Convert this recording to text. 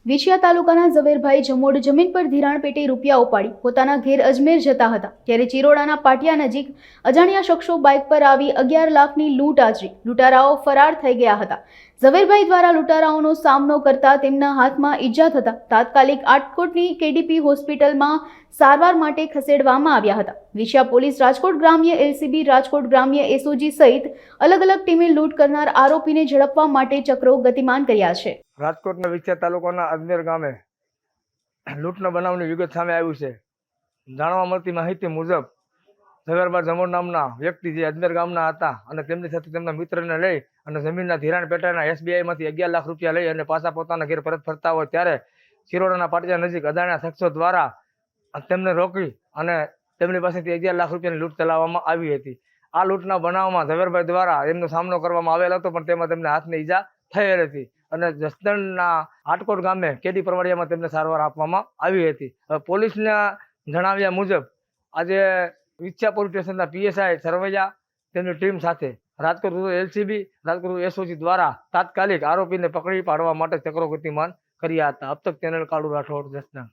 વિછિયા તાલુકાના ઝવેરભાઈ જમોડ જમીન પર ધિરાણ પેટે રૂપિયા ઉપાડી પોતાના ઘેર અજમેર જતા હતા ત્યારે ચિરોડાના પાટિયા નજીક અજાણ્યા શખ્સો બાઇક પર આવી 11 લાખની લૂંટ આચરી લૂંટારાઓ ફરાર થઈ ગયા હતા। ઝવેરભાઈ દ્વારા લૂંટારાઓનો સામનો કરતા તેમના હાથમાં ઈજા થતા તાત્કાલિક આટકોટની કેડીપી હોસ્પિટલમાં સારવાર માટે ખસેડવામાં આવ્યા હતા। વિછિયા પોલીસ રાજકોટ ગ્રામ્ય એલસીબી રાજકોટ ગ્રામ્ય એસઓજી સહિત અલગ અલગ ટીમે લૂંટ કરનાર આરોપીને ઝડપવા માટે ચક્રો ગતિમાન કર્યા છે। રાજકોટના વિછિયા તાલુકાના અજમેર ગામે લૂંટના બનાવની વિગત સામે આવ્યું છે। જાણવા મળતી માહિતી મુજબ ઝવેરભાઈ જમોડ નામના વ્યક્તિ જે અજમેર ગામના હતા અને તેમની સાથે તેમના મિત્રને લઈ અને જમીનના ધિરાણ પેટાના SBIમાંથી 11 લાખ રૂપિયા લઈ અને પાછા પોતાના ઘેર પરત ફરતા હોય ત્યારે ચિરોડાના પાટિયા નજીક અજાણ્યા શખ્સો દ્વારા તેમને રોકી અને તેમની પાસેથી 11 લાખ રૂપિયાની લૂંટ ચલાવવામાં આવી હતી। આ લૂંટના બનાવમાં ઝવેરભાઈ દ્વારા એમનો સામનો કરવામાં આવેલ હતો, પણ તેમાં તેમને હાથને ઈજા થયેલ હતી અને જસદણના આટકોટ ગામે કેડી પરવાડિયામાં તેમને સારવાર આપવામાં આવી હતી। હવે પોલીસના જણાવ્યા મુજબ આજે વિછિયા પોલીસ સ્ટેશનના PSI સરવૈયા તેમની ટીમ સાથે રાજકોટ LCB રાજકોટ SOG દ્વારા તાત્કાલિક આરોપીને પકડી પાડવા માટે ચક્રો ગતિમાન કર્યા હતા। અબ તક ચેનલ કાળુ રાઠોડ જસદણ।